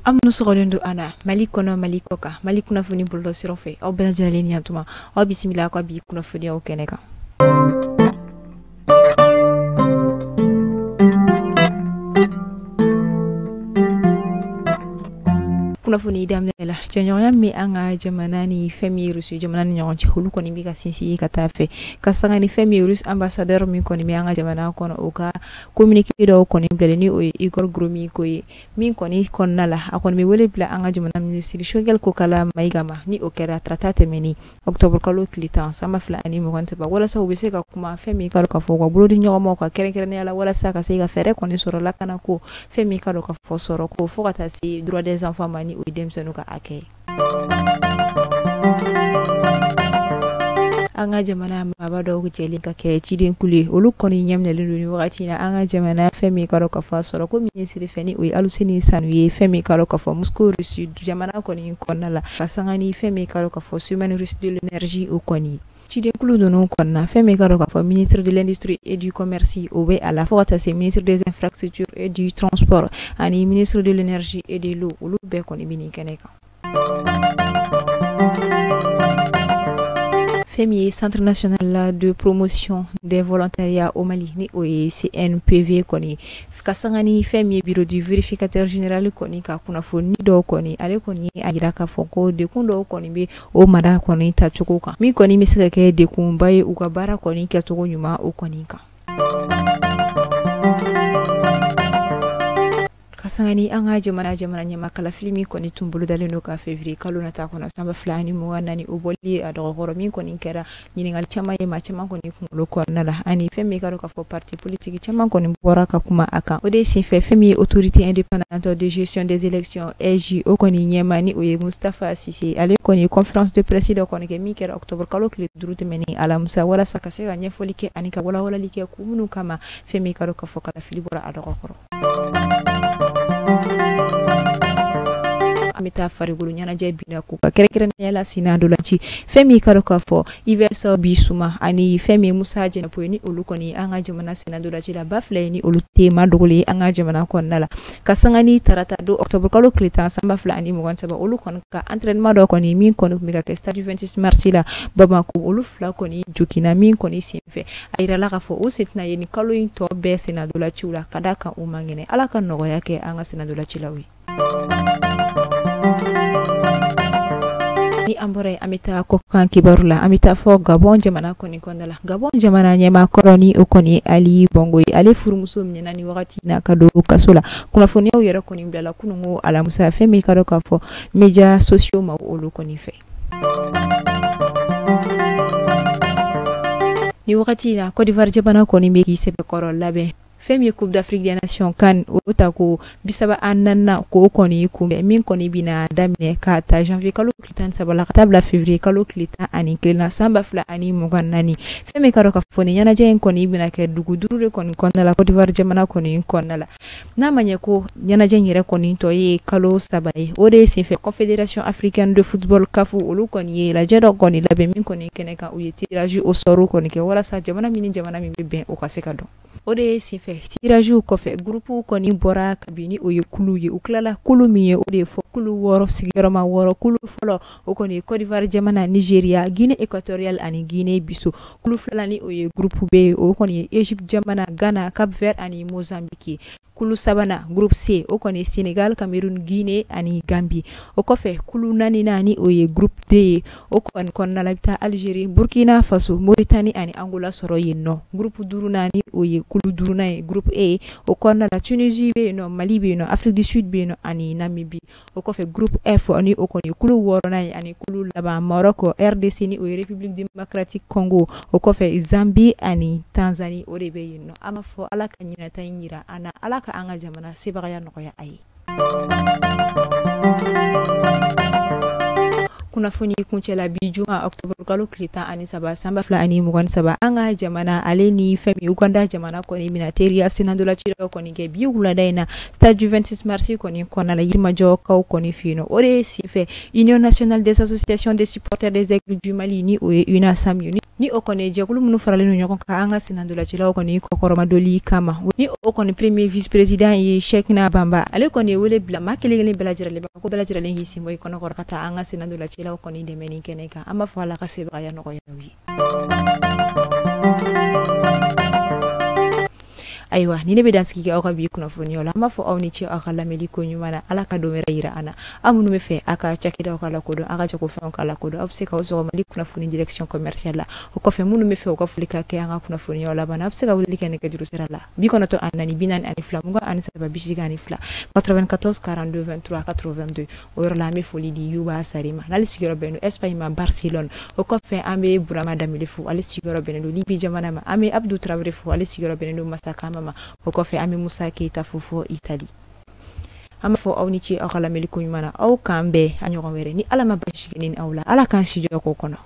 amnu sogolendo ana mali kono mali koka mali kuna funi buldo sirofe aw bena janaleni yantuma aw bismillah ko bi kuna funi aw keneka kuna funi damela cenyoya mi anga jamana ni femi rusu jamana ni nyon ci hulu ko ni biga sinsi katafe kasanga ni femi rus ambassadeur mi ko ni mi anga jamana ko no oka communiquer do ko ni blele ni o igor gromi ko min ko ni kon nala akon mi wele bla anga jamana ministre shogel ko kala maigama ni o kera tratate meni octobre kalo klitan sama fla ani mo gonte ba wala so bese ka kuma femi kalo ka fo ko bulodi nyomo ko kere ne ala wala sa ka se ga fere ko ni soro la kana ko femi kalo ka fo soro ko fo kata si droit des enfants mani idem senuka ake anga jamana baba do ko jeli ka ke ciden kuli olu koni nyamne lu ni wakati na anga jamana femi karo ka fa soro ko ministre feni o aluseni sanwi femi karo ka fa musko reçu jamana koni konala kasanga ni femi karo ka fa human resource de l'énergie o koni ciden kulu dono konna femi karo ka fa ministre de l'industrie et du commerce o be ala fois c'est ministre des infrastructures et du transport ani ministre de l'énergie et de l'eau olu be koni bini keneka FEMI, Centre national de promotion des volontariats au Mali, ni CNPV koni. Kasangani FEMI bureau du vérificateur général koni ka kuna foni do koni ale koni ajira ka foko de kundo koni be o mara koni ta chokoka. Mi koni misika ke de kumbaye ukabara koni ka toko nyuma o koni ka. Kasangani anga jamana nyama kala filmi koni tumbulu daleno ka février kalona ta kono samba flani mo wanani uboli adogoro min koni kera nyiningal chama yema chama koni kulo ko nala ani femi karo ka fo parti politique chama koni bora ka kuma aka ode si femi autorité indépendante de gestion des élections EJ o koni nyemani o Mustafa Sisi ale koni conférence de presse do koni ke mi kera octobre kalo kle durute meni ala musa wala sakase ga nyefolike anika wala like kumunu kama femi karo ka fo kala filibora adogoro amita farigulu nyana jebina ku kere yala sinado lanchi femi karo ka fo iverso bisuma ani femi musa jena poini olukoni anga jamana sinado lanchi la bafle ni olute madogole anga jamana ko nala kasangani tarata do octobre kalo klita samba fla ani mo gonta ba olukon ka entraînement do koni min kono mega ke stade 26 mars la bamako olufla koni jukina min koni simfe ayira la ka fo o setna yeni kalo into be sinado lanchi la kadaka umangene alaka nogo yake anga sinado lanchi lawi ni ambore amita kokan kibarula amita fo gabon jamana koni kondala gabon jamana nyema koroni ukoni ali bongo ale furumuso mnyana ni wakati na kado kasola kuna foni au yera koni mbala kunungo ala musa femi kado kafo media socio ma olu koni fe ni wakati na Côte d'Ivoire jamana koni megi sebe korol labe femi coupe d'Afrique des nations kan otako bisaba anana ko koni kumbe min koni bina damne ka ta janvier kalo klitan sabala tabla février kalo klitan ani klina samba fla ani muganani femi karo ka foni yana je koni bina ke dugudure koni konnala Côte d'Ivoire jamana koni konnala na manye ko yana je nyere koni to ye kalo sabai ode se fait confédération africaine de football kafu olu koni la jedo koni labe min koni keneka u tirage au sort koni ke wala sa jamana min be o kaseka do ode si fe tirage ko fe groupe ko ni bora kabini o yekulu ye uklala kulu miye ode fo kulu woro sigiroma woro kulu folo o ko ni Côte d'Ivoire jamana Nigeria Guinée équatoriale ani Guinée Bissau kulu flani o ye groupe B o ko ni Egypte jamana Ghana Cap-Vert ani Mozambique kulu sabana groupe C o koni Sénégal Cameroun Guinée ani Gambie o kofe kulu nani o ye groupe D o kon nalabita Algérie Burkina Faso Mauritanie ani Angola soro yenno groupe duru nani o ye kulu duru na groupe A o kon la Tunisie be no Mali be no Afrique du Sud be no ani Namibie o kofe groupe F ani o koni kulu woro na ani kulu laba Morocco RDC ni o République démocratique Congo o kofe Zambie ani Tanzanie o rebe yenno ama fo ala kanyina tanyira ana ala ka anga jamana sebagaya noya ai kuna foni kunchela bijuma octobre kalo klita ani saba samba fla ani mugan saba anga jamana aleni femi Uganda jamana koni minateria sinandola chiro koni ge biugula daina stade 26 mars koni kona la yirma joka koni fino ore sife Union nationale des associations des supporters des aigles du Mali ni UNASAM uni ni o kɔni jɛkulu minnu faralen no ɲɔgɔn kan an ka senandolacilaw kɔni kɔkɔrɔma doli kama ni o kɔni premier vice président ye Cheikhna Bamba ale kɔni ye wele bila maa kelen kelen bɛɛ lajɛlen ko bɛɛ lajɛlen k'i senbɔ i kɔnɔkɔrɔ ka taa an ka senandolacilaw kɔni dɛmɛ nin kɛnɛ kan an b'a fɔ Ala ka sebagaya nɔgɔya u ye. Ayiwa ni ne bɛ dansigi kɛ aw ka bi kunnafoniyaw la an b'a fɔ aw ni ce aw ka lamɛnni ko ɲuman na Ala ka don wɛrɛ yira an na aw minnu bɛ fɛ a ka cakɛdaw ka lakodɔn a ka jagofɛnw ka lakodɔn aw bɛ se ka o sɔgɔ Mali kunnafoni direction commerciale la o kɔfɛ minnu bɛ fɛ u ka foli ka kɛ an ka kunnafoniyaw laban aw bɛ se ka weleli kɛ nɛgɛjuru sira la 94 42 42 83 94 42 23 82 o yɔrɔ la an bɛ foli di Yuba Sarima n'ale sigiyɔrɔ bɛnnen don Espagne ma Barcelone o kɔfɛ an bɛ Burama Danbele fo ale sigiyɔrɔ bɛnnen don Libi jamana ma an bɛ Abdou Traoré fo ale sigiyɔrɔ bɛnnen don Masakama o kɔfɛ an bɛ Musa Keita fo Italie an b'a fɔ aw ni ce aw ka lamɛnni ko ɲuman na aw k'an bɛn a ɲɔgɔn wɛrɛ ni Ala ma basi kɛ ni aw la Ala k'an si jɔ ko kɔnɔ.